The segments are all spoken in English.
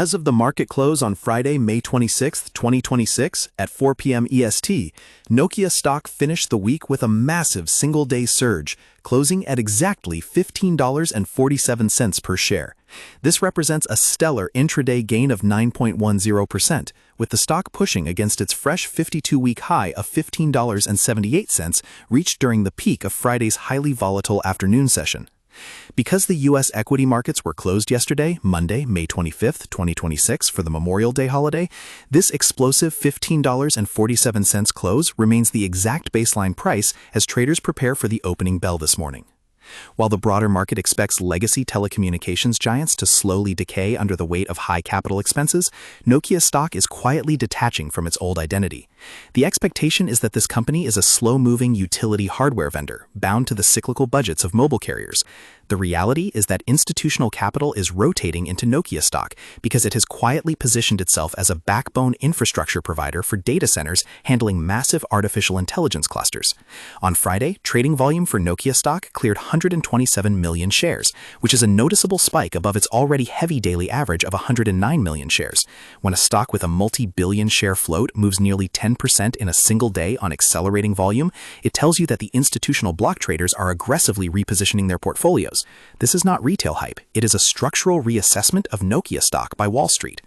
As of the market close on Friday, May 26, 2026, at 4 p.m. EST, Nokia stock finished the week with a massive single-day surge, closing at exactly $15.47 per share. This represents a stellar intraday gain of 9.10%, with the stock pushing against its fresh 52-week high of $15.78 reached during the peak of Friday's highly volatile afternoon session. Because the U.S. equity markets were closed yesterday, Monday, May 25, 2026, for the Memorial Day holiday, this explosive $15.47 close remains the exact baseline price as traders prepare for the opening bell this morning. While the broader market expects legacy telecommunications giants to slowly decay under the weight of high capital expenses, Nokia stock is quietly detaching from its old identity. The expectation is that this company is a slow-moving utility hardware vendor, bound to the cyclical budgets of mobile carriers. The reality is that institutional capital is rotating into Nokia stock because it has quietly positioned itself as a backbone infrastructure provider for data centers handling massive artificial intelligence clusters. On Friday, trading volume for Nokia stock cleared 127 million shares, which is a noticeable spike above its already heavy daily average of 109 million shares. When a stock with a multi-billion share float moves nearly 10% in a single day on accelerating volume, it tells you that the institutional block traders are aggressively repositioning their portfolios. This is not retail hype, it is a structural reassessment of Nokia stock by Wall Street.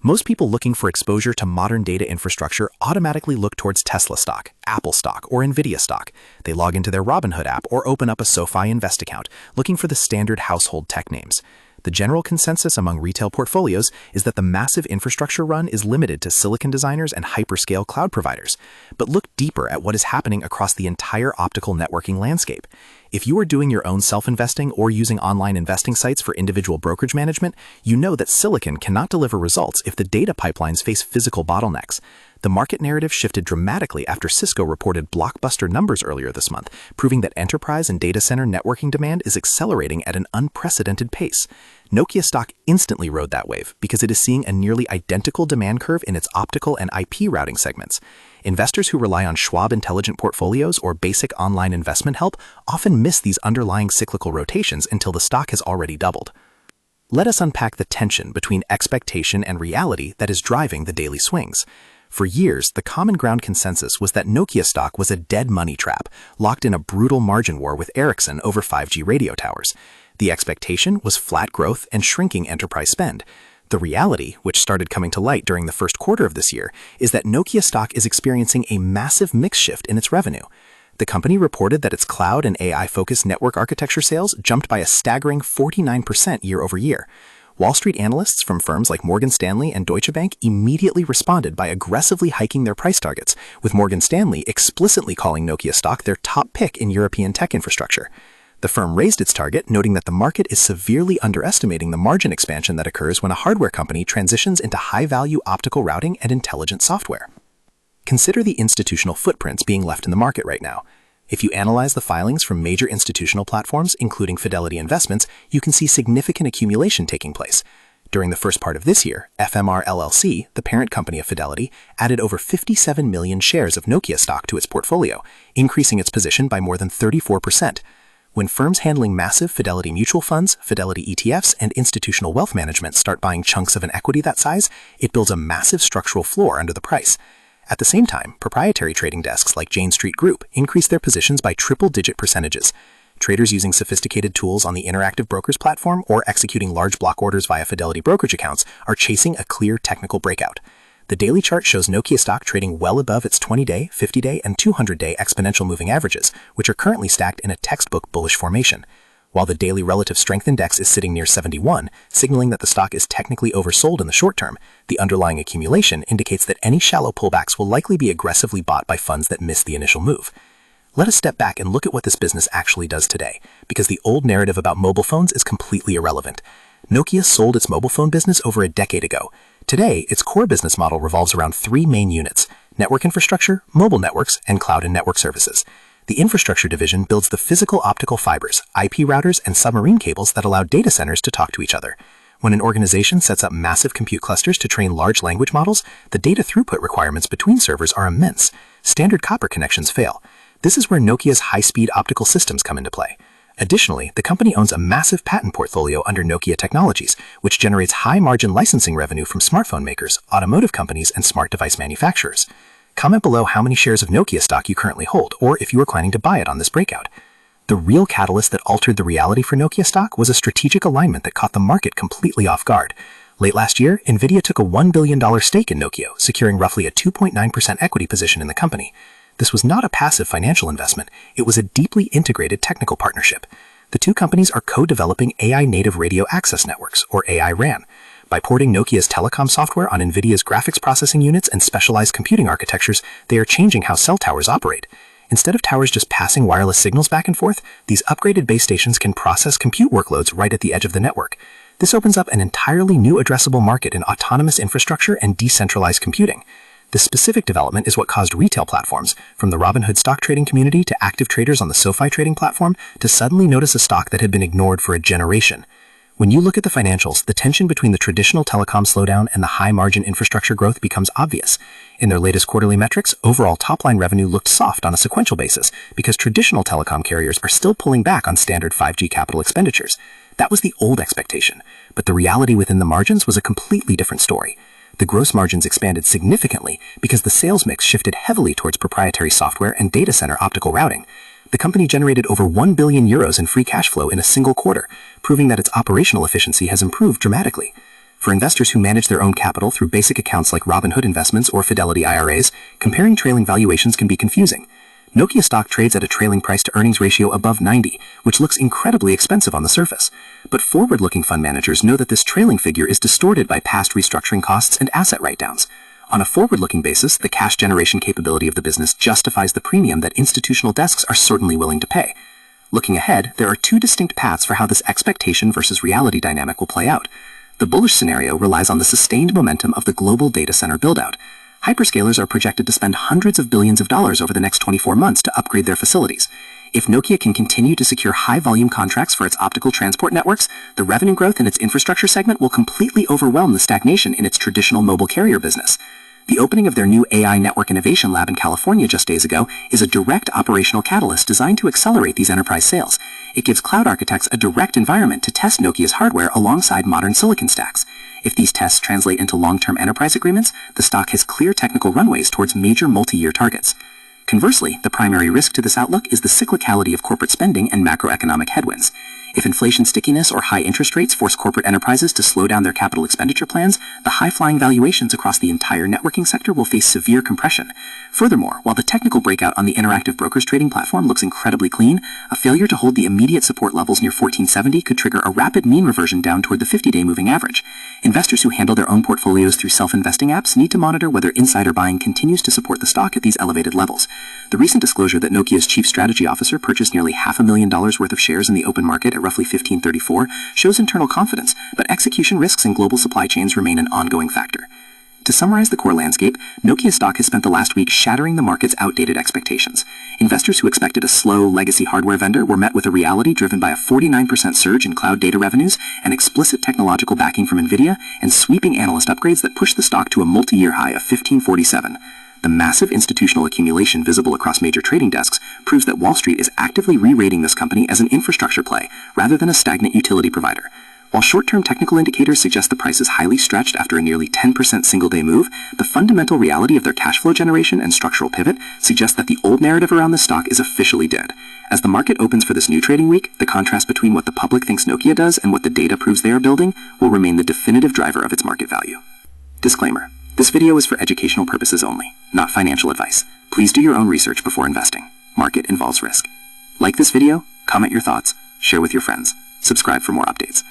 Most people looking for exposure to modern data infrastructure automatically look towards Tesla stock, Apple stock, or Nvidia stock. They log into their Robinhood app or open up a SoFi Invest account, looking for the standard household tech names. The general consensus among retail portfolios is that the massive infrastructure run is limited to silicon designers and hyperscale cloud providers. But look deeper at what is happening across the entire optical networking landscape. If you are doing your own self-investing or using online investing sites for individual brokerage management, you know that silicon cannot deliver results if the data pipelines face physical bottlenecks. The market narrative shifted dramatically after Cisco reported blockbuster numbers earlier this month, proving that enterprise and data center networking demand is accelerating at an unprecedented pace. Nokia stock instantly rode that wave because it is seeing a nearly identical demand curve in its optical and IP routing segments. Investors who rely on Schwab Intelligent Portfolios or basic online investment help often miss these underlying cyclical rotations until the stock has already doubled. Let us unpack the tension between expectation and reality that is driving the daily swings. For years, the common ground consensus was that Nokia stock was a dead money trap, locked in a brutal margin war with Ericsson over 5G radio towers. The expectation was flat growth and shrinking enterprise spend. The reality, which started coming to light during the first quarter of this year, is that Nokia stock is experiencing a massive mix shift in its revenue. The company reported that its cloud and AI-focused network architecture sales jumped by a staggering 49% year over year. Wall Street analysts from firms like Morgan Stanley and Deutsche Bank immediately responded by aggressively hiking their price targets, with Morgan Stanley explicitly calling Nokia stock their top pick in European tech infrastructure. The firm raised its target, noting that the market is severely underestimating the margin expansion that occurs when a hardware company transitions into high-value optical routing and intelligent software. Consider the institutional footprints being left in the market right now. If you analyze the filings from major institutional platforms, including Fidelity Investments, you can see significant accumulation taking place. During the first part of this year, FMR LLC, the parent company of Fidelity, added over 57 million shares of Nokia stock to its portfolio, increasing its position by more than 34%. When firms handling massive Fidelity mutual funds, Fidelity ETFs, and institutional wealth management start buying chunks of an equity that size, it builds a massive structural floor under the price. At the same time, proprietary trading desks like Jane Street Group increase their positions by triple-digit percentages. Traders using sophisticated tools on the Interactive Brokers platform or executing large block orders via Fidelity brokerage accounts are chasing a clear technical breakout. The daily chart shows Nokia stock trading well above its 20-day, 50-day, and 200-day exponential moving averages, which are currently stacked in a textbook bullish formation. While the daily relative strength index is sitting near 71, signaling that the stock is technically oversold in the short term, the underlying accumulation indicates that any shallow pullbacks will likely be aggressively bought by funds that missed the initial move. Let us step back and look at what this business actually does today, because the old narrative about mobile phones is completely irrelevant. Nokia sold its mobile phone business over a decade ago. Today, its core business model revolves around three main units: network infrastructure, mobile networks, and cloud and network services. The infrastructure division builds the physical optical fibers, IP routers, and submarine cables that allow data centers to talk to each other. When an organization sets up massive compute clusters to train large language models, the data throughput requirements between servers are immense. Standard copper connections fail. This is where Nokia's high-speed optical systems come into play. Additionally, the company owns a massive patent portfolio under Nokia Technologies, which generates high-margin licensing revenue from smartphone makers, automotive companies, and smart device manufacturers. Comment below how many shares of Nokia stock you currently hold, or if you are planning to buy it on this breakout. The real catalyst that altered the reality for Nokia stock was a strategic alignment that caught the market completely off guard. Late last year, Nvidia took a $1 billion stake in Nokia, securing roughly a 2.9% equity position in the company. This was not a passive financial investment, it was a deeply integrated technical partnership. The two companies are co-developing AI-native radio access networks, or AI RAN. By porting Nokia's telecom software on Nvidia's graphics processing units and specialized computing architectures, they are changing how cell towers operate. Instead of towers just passing wireless signals back and forth, these upgraded base stations can process compute workloads right at the edge of the network. This opens up an entirely new addressable market in autonomous infrastructure and decentralized computing. This specific development is what caused retail platforms, from the Robinhood stock trading community to active traders on the SoFi trading platform, to suddenly notice a stock that had been ignored for a generation. When you look at the financials, the tension between the traditional telecom slowdown and the high-margin infrastructure growth becomes obvious. In their latest quarterly metrics, overall top-line revenue looked soft on a sequential basis because traditional telecom carriers are still pulling back on standard 5G capital expenditures. That was the old expectation, but the reality within the margins was a completely different story. The gross margins expanded significantly because the sales mix shifted heavily towards proprietary software and data center optical routing. The company generated over 1 billion euros in free cash flow in a single quarter, proving that its operational efficiency has improved dramatically. For investors who manage their own capital through basic accounts like Robinhood Investments or Fidelity IRAs, comparing trailing valuations can be confusing. Nokia stock trades at a trailing price-to-earnings ratio above 90, which looks incredibly expensive on the surface. But forward-looking fund managers know that this trailing figure is distorted by past restructuring costs and asset write-downs. On a forward-looking basis, the cash generation capability of the business justifies the premium that institutional desks are certainly willing to pay. Looking ahead, there are two distinct paths for how this expectation versus reality dynamic will play out. The bullish scenario relies on the sustained momentum of the global data center build-out. Hyperscalers are projected to spend hundreds of billions of dollars over the next 24 months to upgrade their facilities. If Nokia can continue to secure high-volume contracts for its optical transport networks, the revenue growth in its infrastructure segment will completely overwhelm the stagnation in its traditional mobile carrier business. The opening of their new AI Network Innovation Lab in California just days ago is a direct operational catalyst designed to accelerate these enterprise sales. It gives cloud architects a direct environment to test Nokia's hardware alongside modern silicon stacks. If these tests translate into long-term enterprise agreements, the stock has clear technical runways towards major multi-year targets. Conversely, the primary risk to this outlook is the cyclicality of corporate spending and macroeconomic headwinds. If inflation stickiness or high interest rates force corporate enterprises to slow down their capital expenditure plans, the high-flying valuations across the entire networking sector will face severe compression. Furthermore, while the technical breakout on the Interactive Brokers trading platform looks incredibly clean, a failure to hold the immediate support levels near 1470 could trigger a rapid mean reversion down toward the 50-day moving average. Investors who handle their own portfolios through self-investing apps need to monitor whether insider buying continues to support the stock at these elevated levels. The recent disclosure that Nokia's chief strategy officer purchased nearly $500,000 worth of shares in the open market at roughly $15.34 shows internal confidence, but execution risks in global supply chains remain an ongoing factor. To summarize the core landscape, Nokia stock has spent the last week shattering the market's outdated expectations. Investors who expected a slow, legacy hardware vendor were met with a reality driven by a 49% surge in cloud data revenues, an explicit technological backing from Nvidia, and sweeping analyst upgrades that pushed the stock to a multi-year high of $15.47. The massive institutional accumulation visible across major trading desks proves that Wall Street is actively re-rating this company as an infrastructure play rather than a stagnant utility provider. While short-term technical indicators suggest the price is highly stretched after a nearly 10% single-day move, the fundamental reality of their cash flow generation and structural pivot suggests that the old narrative around this stock is officially dead. As the market opens for this new trading week, the contrast between what the public thinks Nokia does and what the data proves they are building will remain the definitive driver of its market value. Disclaimer: this video is for educational purposes only, not financial advice. Please do your own research before investing. Market involves risk. Like this video, comment your thoughts, share with your friends, subscribe for more updates.